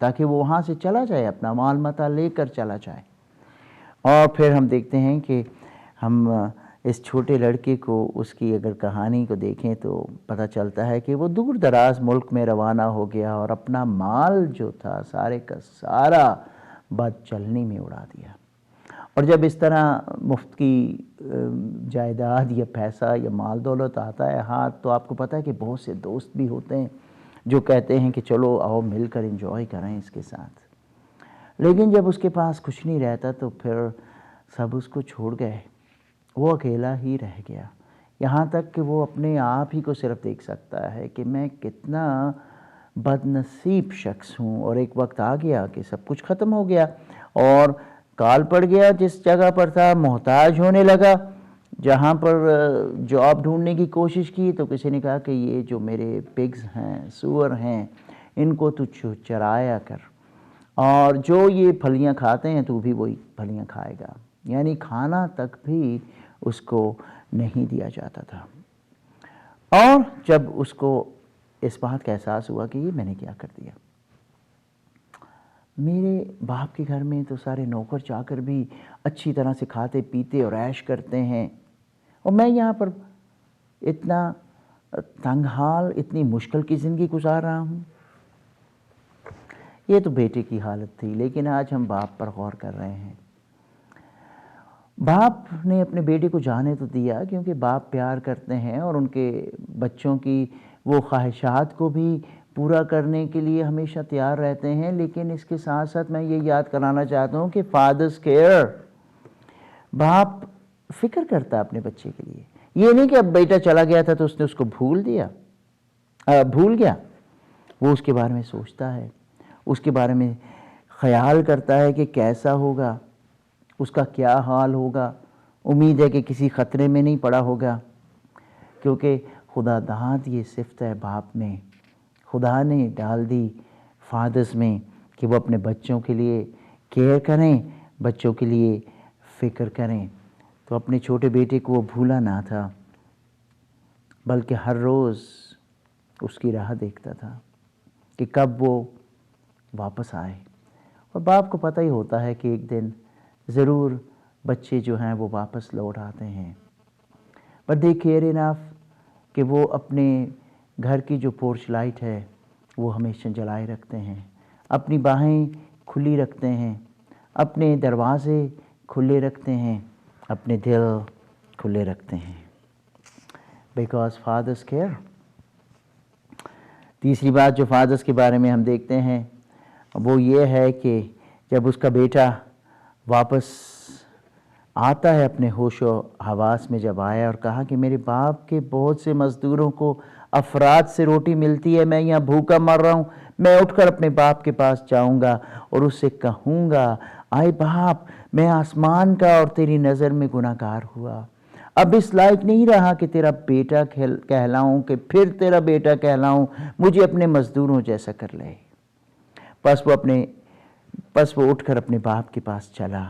تاکہ وہ وہاں سے چلا جائے، اپنا مال متاع لے کر چلا جائے۔ اور پھر ہم دیکھتے ہیں کہ ہم اس چھوٹے لڑکے کو، اس کی اگر کہانی کو دیکھیں تو پتہ چلتا ہے کہ وہ دور دراز ملک میں روانہ ہو گیا اور اپنا مال جو تھا سارے کا سارا بد چلنی میں اڑا دیا۔ اور جب اس طرح مفت کی جائیداد یا پیسہ یا مال دولت آتا ہے ہاتھ، تو آپ کو پتہ ہے کہ بہت سے دوست بھی ہوتے ہیں جو کہتے ہیں کہ چلو آؤ مل کر انجوائے کریں اس کے ساتھ، لیکن جب اس کے پاس کچھ نہیں رہتا تو پھر سب اس کو چھوڑ گئے، وہ اکیلا ہی رہ گیا، یہاں تک کہ وہ اپنے آپ ہی کو صرف دیکھ سکتا ہے کہ میں کتنا بد نصیب شخص ہوں۔ اور ایک وقت آ گیا کہ سب کچھ ختم ہو گیا اور کال پڑ گیا، جس جگہ پر تھا محتاج ہونے لگا۔ جہاں پر جاب ڈھونڈنے کی کوشش کی تو کسی نے کہا کہ یہ جو میرے پگز ہیں، سور ہیں، ان کو تو چرایا کر، اور جو یہ پھلیاں کھاتے ہیں تو بھی وہی پھلیاں کھائے گا، یعنی کھانا تک بھی اس کو نہیں دیا جاتا تھا۔ اور جب اس کو اس بات کا احساس ہوا کہ یہ میں نے کیا کر دیا، میرے باپ کے گھر میں تو سارے نوکر چاکر بھی اچھی طرح سے کھاتے پیتے اور عیش کرتے ہیں، اور میں یہاں پر اتنا تنگ حال، اتنی مشکل کی زندگی گزار رہا ہوں۔ یہ تو بیٹے کی حالت تھی، لیکن آج ہم باپ پر غور کر رہے ہیں۔ باپ نے اپنے بیٹے کو جانے تو دیا کیونکہ باپ پیار کرتے ہیں اور ان کے بچوں کی وہ خواہشات کو بھی پورا کرنے کے لیے ہمیشہ تیار رہتے ہیں، لیکن اس کے ساتھ ساتھ میں یہ یاد کرانا چاہتا ہوں کہ فادرز کیئر، باپ فکر کرتا اپنے بچے کے لیے۔ یہ نہیں کہ اب بیٹا چلا گیا تھا تو اس نے اس کو بھول گیا، وہ اس کے بارے میں سوچتا ہے، اس کے بارے میں خیال کرتا ہے کہ کیسا ہوگا، اس کا کیا حال ہوگا، امید ہے کہ کسی خطرے میں نہیں پڑا ہوگا، کیونکہ خدا داد یہ صفت ہے باپ میں، خدا نے ڈال دی فادرز میں کہ وہ اپنے بچوں کے لیے کیئر کریں، بچوں کے لیے فکر کریں۔ تو اپنے چھوٹے بیٹے کو وہ بھولا نہ تھا، بلکہ ہر روز اس کی راہ دیکھتا تھا کہ کب وہ واپس آئے۔ اور باپ کو پتہ ہی ہوتا ہے کہ ایک دن ضرور بچے جو ہیں وہ واپس لوٹ آتے ہیں، but they care enough کہ وہ اپنے گھر کی جو پورچ لائٹ ہے وہ ہمیشہ جلائے رکھتے ہیں، اپنی باہیں کھلی رکھتے ہیں، اپنے دروازے کھلے رکھتے ہیں، اپنے دل کھلے رکھتے ہیں، بیکاز فادرز کیئر۔ تیسری بات جو فادرز کے بارے میں ہم دیکھتے ہیں وہ یہ ہے کہ جب اس کا بیٹا واپس آتا ہے اپنے ہوش و حواس میں، جب آیا اور کہا کہ میرے باپ کے بہت سے مزدوروں کو افراد سے روٹی ملتی ہے، میں یہاں بھوکا مر رہا ہوں، میں اٹھ کر اپنے باپ کے پاس جاؤں گا اور اس سے کہوں گا آئے باپ، میں آسمان کا اور تیری نظر میں گناہ گار ہوا، اب اس لائق نہیں رہا کہ تیرا بیٹا کہلاؤں، کہ پھر تیرا بیٹا کہلاؤں، مجھے اپنے مزدوروں جیسا کر لے۔ پس وہ اٹھ کر اپنے باپ کے پاس چلا،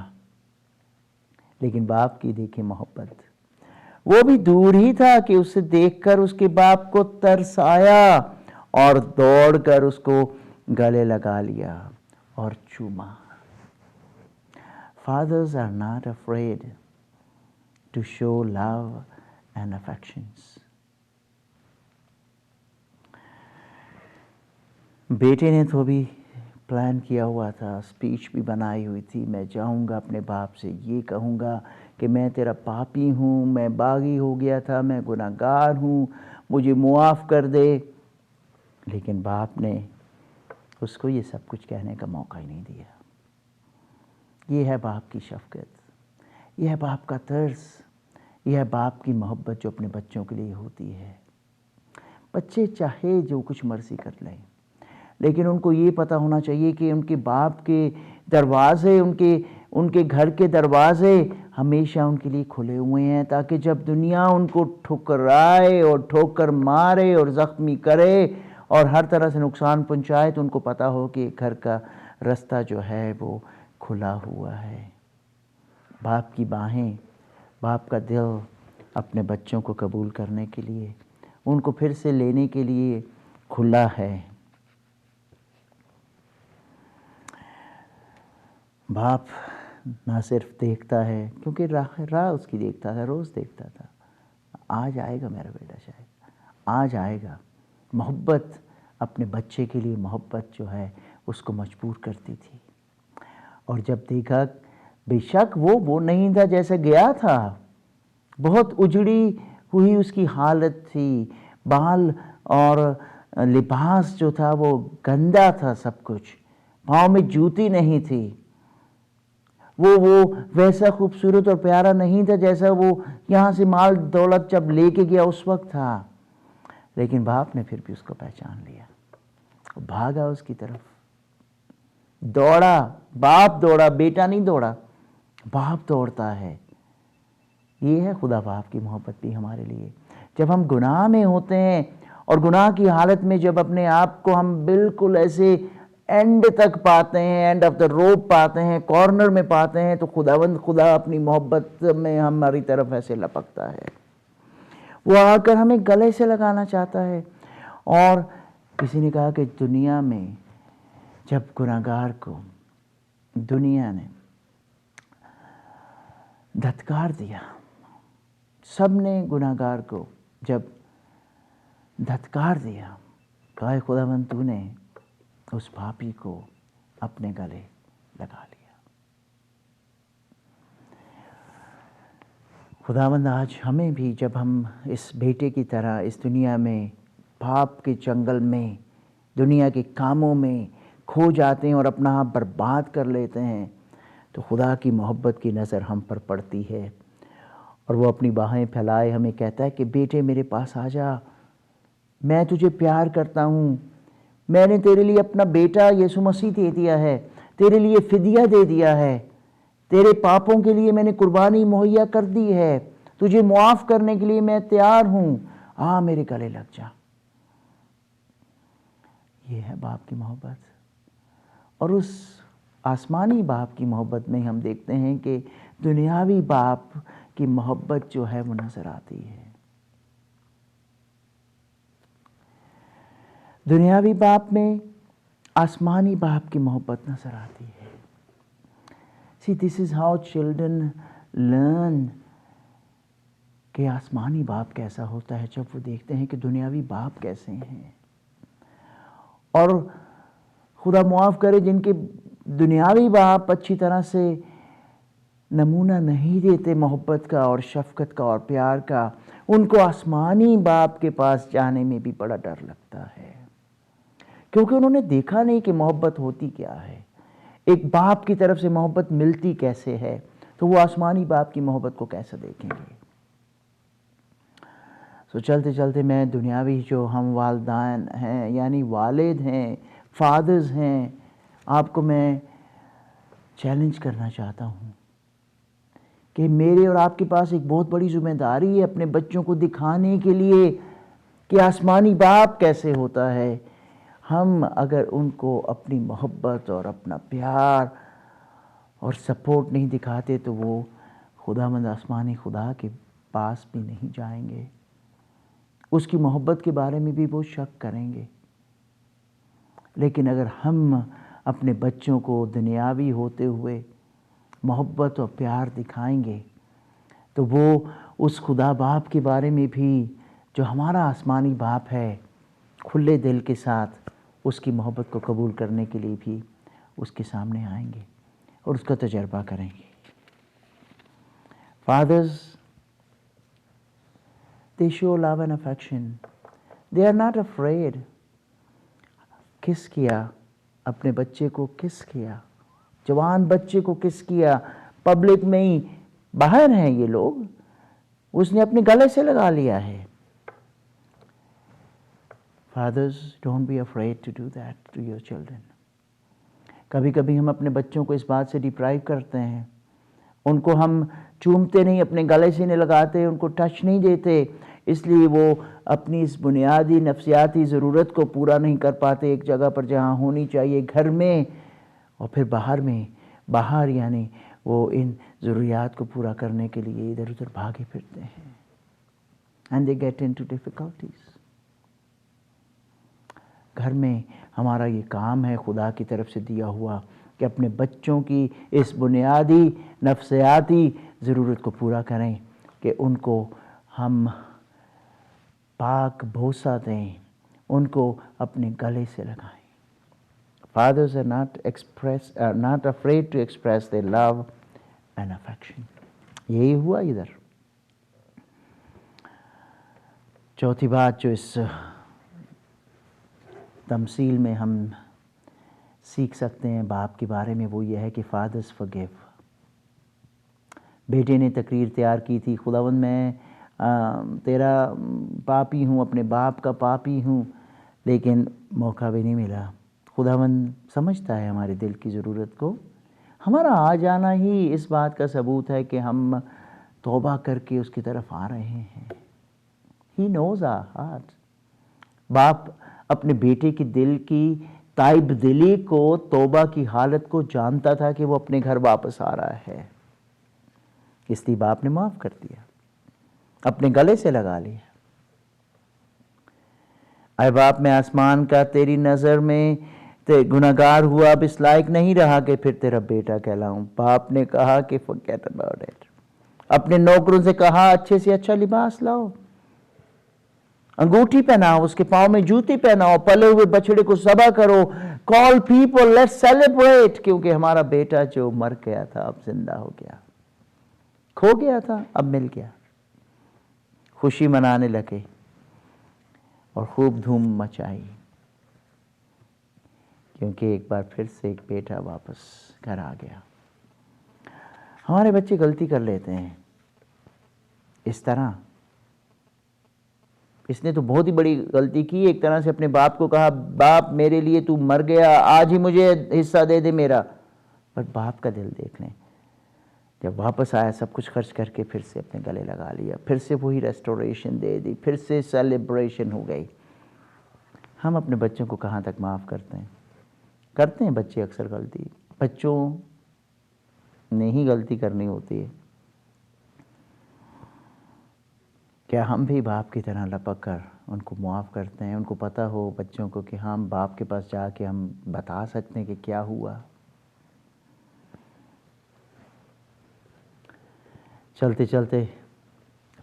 لیکن باپ کی دیکھیں محبت، وہ بھی دور ہی تھا کہ اسے دیکھ کر اس کے باپ کو ترس آیا اور دوڑ کر اس کو گلے لگا لیا اور چوما۔ Fathers are not afraid to show love and affections. بیٹے نے تو بھی پلان کیا ہوا تھا، اسپیچ بھی بنائی ہوئی تھی، میں جاؤں گا اپنے باپ سے یہ کہوں گا کہ میں تیرا پاپی ہوں، میں باغی ہو گیا تھا، میں گناہ گار ہوں، مجھے معاف کر دے، لیکن باپ نے اس کو یہ سب کچھ کہنے کا موقع ہی نہیں دیا۔ یہ ہے باپ کی شفقت، یہ ہے باپ کا ترس، یہ ہے باپ کی محبت جو اپنے بچوں کے لیے ہوتی ہے۔ بچے چاہے جو کچھ مرضی کر لیں، لیکن ان کو یہ پتہ ہونا چاہیے کہ ان کے باپ کے دروازے، ان کے گھر کے دروازے ہمیشہ ان کے لیے کھلے ہوئے ہیں، تاکہ جب دنیا ان کو ٹھکرائے اور ٹھوکر مارے اور زخمی کرے اور ہر طرح سے نقصان پہنچائے تو ان کو پتہ ہو کہ گھر کا رستہ جو ہے وہ کھلا ہوا ہے۔ باپ کی باہیں، باپ کا دل اپنے بچوں کو قبول کرنے کے لیے، ان کو پھر سے لینے کے لیے کھلا ہے۔ باپ نہ صرف دیکھتا ہے، کیونکہ راہ اس کی دیکھتا تھا، روز دیکھتا تھا، آج آئے گا میرا بیٹا، شاید آج آئے گا۔ محبت اپنے بچے کے لیے محبت جو ہے اس کو مجبور کرتی تھی، اور جب دیکھا بے شک وہ نہیں تھا جیسا گیا تھا، بہت اجڑی ہوئی اس کی حالت تھی، بال اور لباس جو تھا وہ گندا تھا، سب کچھ، پاؤں میں جوتی نہیں تھی، وہ ویسا خوبصورت اور پیارا نہیں تھا جیسا وہ یہاں سے مال دولت جب لے کے گیا اس وقت تھا۔ لیکن باپ نے پھر بھی اس کو پہچان لیا، بھاگا اس کی طرف، دوڑا، باپ دوڑا، بیٹا نہیں دوڑا، باپ دوڑتا ہے۔ یہ ہے خدا باپ کی محبت بھی ہمارے لیے۔ جب ہم گناہ میں ہوتے ہیں اور گناہ کی حالت میں جب اپنے آپ کو ہم بالکل ایسے اینڈ تک پاتے ہیں، اینڈ آف دا روپ پاتے ہیں، کارنر میں پاتے ہیں، تو خدا اپنی محبت میں ہماری طرف ایسے لپکتا ہے، وہ آ کر ہمیں گلے سے لگانا چاہتا ہے۔ اور کسی نے کہا کہ دنیا میں جب گناہگار کو دنیا نے دھتکار دیا، سب نے گناہگار کو جب دھتکار دیا، کہا اے خداوند تو نے اس پاپی کو اپنے گلے لگا لیا۔ خداوند آج ہمیں بھی جب ہم اس بیٹے کی طرح اس دنیا میں پاپ کے جنگل میں دنیا کے کاموں میں کھو جاتے ہیں اور اپنا آپ برباد کر لیتے ہیں، تو خدا کی محبت کی نظر ہم پر پڑتی ہے، اور وہ اپنی باہیں پھیلائے ہمیں کہتا ہے کہ بیٹے میرے پاس آ جا، میں تجھے پیار کرتا ہوں، میں نے تیرے لیے اپنا بیٹا یسوع مسیح دے دیا ہے، تیرے لیے فدیہ دے دیا ہے، تیرے پاپوں کے لیے میں نے قربانی مہیا کر دی ہے، تجھے معاف کرنے کے لیے میں تیار ہوں، آ میرے گلے لگ جا۔ یہ ہے باپ کی محبت۔ اور اس آسمانی باپ کی محبت میں ہم دیکھتے ہیں کہ دنیاوی باپ کی محبت جو ہے وہ نظر آتی ہے۔ دنیاوی باپ میں آسمانی باپ کی محبت نظر آتی ہے۔ See, this is how children learn کہ آسمانی باپ کیسا ہوتا ہے، جب وہ دیکھتے ہیں کہ دنیاوی باپ کیسے ہیں۔ اور خدا معاف کرے جن کے دنیاوی باپ اچھی طرح سے نمونہ نہیں دیتے محبت کا اور شفقت کا اور پیار کا، ان کو آسمانی باپ کے پاس جانے میں بھی بڑا ڈر لگتا ہے، کیونکہ انہوں نے دیکھا نہیں کہ محبت ہوتی کیا ہے، ایک باپ کی طرف سے محبت ملتی کیسے ہے، تو وہ آسمانی باپ کی محبت کو کیسے دیکھیں گے۔ سو چلتے چلتے میں دنیاوی جو ہم والدین ہیں، یعنی والد ہیں، فادرز ہیں، آپ کو میں چیلنج کرنا چاہتا ہوں کہ میرے اور آپ کے پاس ایک بہت بڑی ذمہ داری ہے اپنے بچوں کو دکھانے کے لیے کہ آسمانی باپ کیسے ہوتا ہے۔ ہم اگر ان کو اپنی محبت اور اپنا پیار اور سپورٹ نہیں دکھاتے تو وہ خداوند آسمانی خدا کے پاس بھی نہیں جائیں گے، اس کی محبت کے بارے میں بھی وہ شک کریں گے۔ لیکن اگر ہم اپنے بچوں کو دنیاوی ہوتے ہوئے محبت اور پیار دکھائیں گے تو وہ اس خدا باپ کے بارے میں بھی جو ہمارا آسمانی باپ ہے کھلے دل کے ساتھ اس کی محبت کو قبول کرنے کے لیے بھی اس کے سامنے آئیں گے اور اس کا تجربہ کریں گے۔ Fathers, they show love and affection. They are not afraid. کس کیا اپنے بچے کو، کس کیا جوان بچے کو، کس کیا پبلک میں ہی، باہر ہیں یہ لوگ، اس نے اپنے گلے سے لگا لیا ہے۔ Fathers, don't be afraid to do that to your children. کبھی کبھی ہم اپنے بچوں کو اس بات سے ڈپرائیو کرتے ہیں، ان کو ہم چومتے نہیں، اپنے گلے سے نہیں لگاتے، ان کو ٹچ نہیں دیتے، اس لیے وہ اپنی اس بنیادی نفسیاتی ضرورت کو پورا نہیں کر پاتے ایک جگہ پر جہاں ہونی چاہیے، گھر میں اور پھر باہر یعنی وہ ان ضروریات کو پورا کرنے کے لیے ادھر ادھر بھاگے پھرتے ہیں۔ And they get into difficulties. گھر میں ہمارا یہ کام ہے خدا کی طرف سے دیا ہوا کہ اپنے بچوں کی اس بنیادی نفسیاتی ضرورت کو پورا کریں کہ ان کو ہم پاک بوسہ دیں، ان کو اپنے گلے سے لگائیں. Fathers are not afraid to express their love and affection. یہی ہوا ادھر. چوتھی بات جو اس تمثیل میں ہم سیکھ سکتے ہیں باپ کے بارے میں وہ یہ ہے کہ fathers forgive. بیٹے نے تقریر تیار کی تھی، خداوند میں تیرا پاپی ہوں، اپنے باپ کا پاپی ہوں، لیکن موقع بھی نہیں ملا. خداوند سمجھتا ہے ہمارے دل کی ضرورت کو. ہمارا آ جانا ہی اس بات کا ثبوت ہے کہ ہم توبہ کر کے اس کی طرف آ رہے ہیں. He knows our heart. باپ اپنے بیٹے کی دل کی تائب دلی کو، توبہ کی حالت کو جانتا تھا کہ وہ اپنے گھر واپس آ رہا ہے، اس لیے باپ نے معاف کر دیا، اپنے گلے سے لگا لیا. اے باپ میں آسمان کا، تیری نظر میں گناہگار ہوا، اب اس لائق نہیں رہا کہ پھر تیرا بیٹا کہلاؤں. باپ نے کہا کہ forget about it. اپنے نوکروں سے کہا اچھے سے اچھا لباس لاؤ، انگوٹھی پہناؤ، اس کے پاؤں میں جوتی پہناؤ، پلے ہوئے بچڑے کو ذبح کرو. call people, let's celebrate. کیونکہ ہمارا بیٹا جو مر گیا تھا اب زندہ ہو گیا، کھو گیا تھا اب مل گیا. خوشی منانے لگے اور خوب دھوم مچائی، کیونکہ ایک بار پھر سے ایک بیٹا واپس گھر آ گیا. ہمارے بچے غلطی کر لیتے ہیں اس طرح. اس نے تو بہت ہی بڑی غلطی کی، ایک طرح سے اپنے باپ کو کہا باپ میرے لیے تو مر گیا، آج ہی مجھے حصہ دے دے میرا. پر باپ کا دل دیکھ لیں، جب واپس آیا سب کچھ خرچ کر کے پھر سے اپنے گلے لگا لیا، پھر سے وہی ریسٹوریشن دے دی، پھر سے سیلیبریشن ہو گئی. ہم اپنے بچوں کو کہاں تک معاف کرتے ہیں؟ کرتے ہیں بچے اکثر غلطی، بچوں نے ہی غلطی کرنی ہوتی ہے. کیا ہم بھی باپ کی طرح لپک کر ان کو معاف کرتے ہیں؟ ان کو پتہ ہو بچوں کو کہ ہم باپ کے پاس جا کے ہم بتا سکتے ہیں کہ کیا ہوا. چلتے چلتے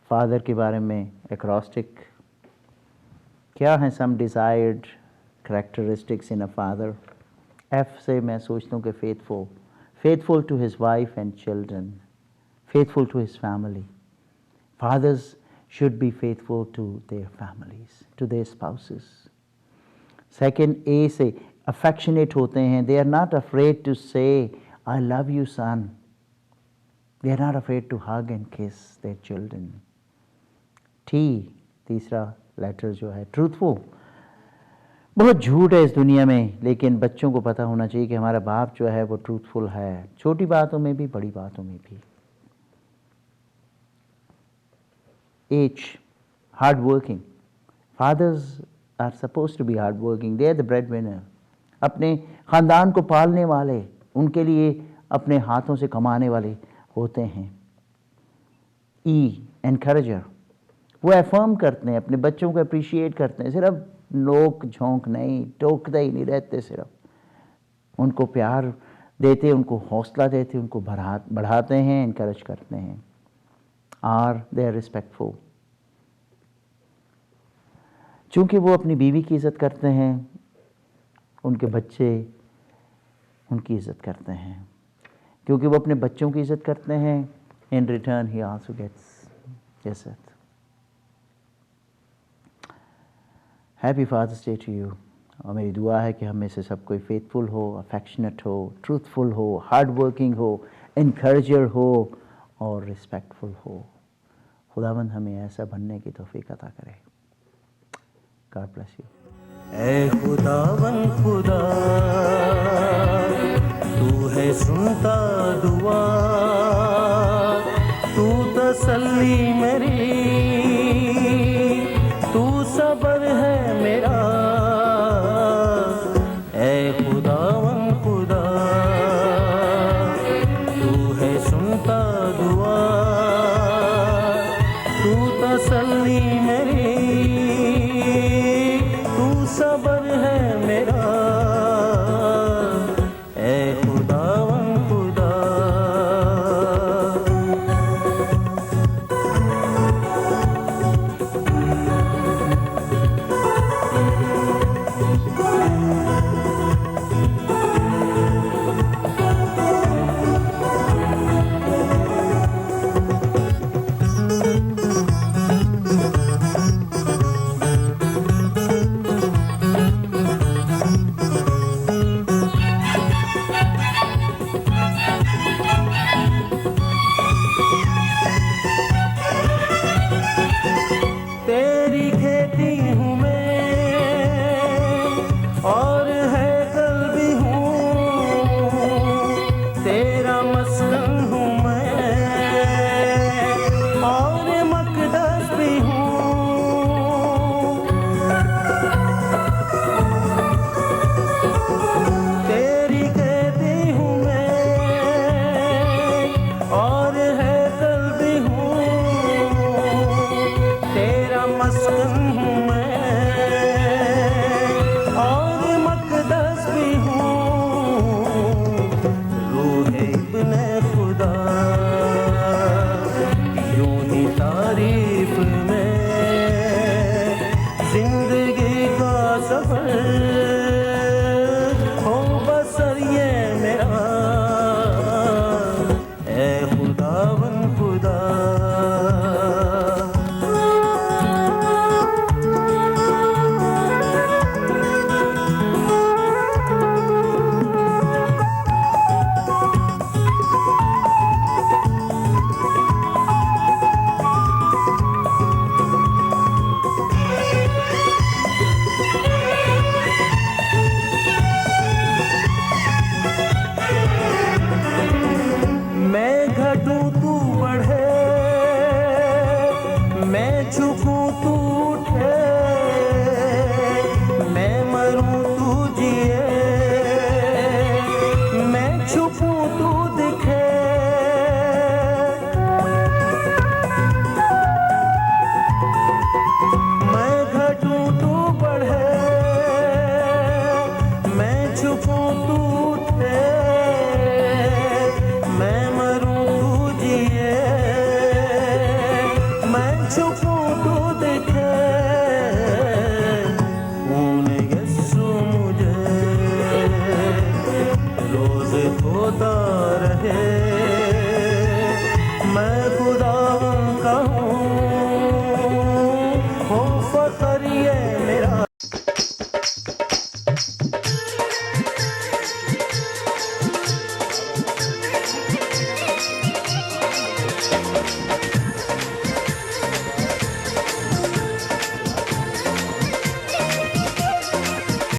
فادر کے بارے میں ایکراسٹک کیا ہیں some desired characteristics in a father. F سے میں سوچتا ہوں کہ faithful to his wife and children, faithful to his family. Fathers should be faithful to their families, to their spouses. Second, A سے affectionate ہوتے ہیں. They are not afraid to say I love you son. They are not afraid to hug and kiss their children. T تیسرا letter جو ہے truthful. بہت جھوٹ ہے اس دنیا میں، لیکن بچوں کو پتہ ہونا چاہیے کہ ہمارا باپ جو ہے وہ ٹروتھفل ہے، چھوٹی باتوں میں بھی بڑی باتوں میں بھی. H hard working. Fathers are supposed to be hard working. They are the breadwinner. اپنے خاندان کو پالنے والے، ان کے لیے اپنے ہاتھوں سے کمانے والے ہوتے ہیں. E encourager. وہ افرم کرتے ہیں، اپنے بچوں کو اپریشیٹ کرتے ہیں، صرف نوک جھونک نہیں، ٹوکتے ہی نہیں رہتے، صرف ان کو پیار دیتے، ان کو حوصلہ دیتے، ان کو بڑھاتے ہیں، انکریج کرتے ہیں. اور they are respectful. چونکہ وہ اپنی بیوی کی عزت کرتے ہیں، ان کے بچے ان کی عزت کرتے ہیں. کیونکہ وہ اپنے بچوں کی عزت کرتے ہیں، in return he also gets عزت. Happy father's day to you. اور میری دعا ہے کہ ہم میں سے سب کوئی faithful who, affectionate who, truthful who, hard working who, انکریجر ہو اور رسپیکٹفل ہو. خداوند ہمیں ایسا بننے کی توفیق عطا کرے. God bless you. اے خداوند خدا، تو ہے سنتا دعا، تو تسلی میری، تو صبر ہے میرا. اے خداوند خدا، تو ہے سنتا دعا، تو تسلی میری، تو صبر ہے میرا. اے خدا چھپ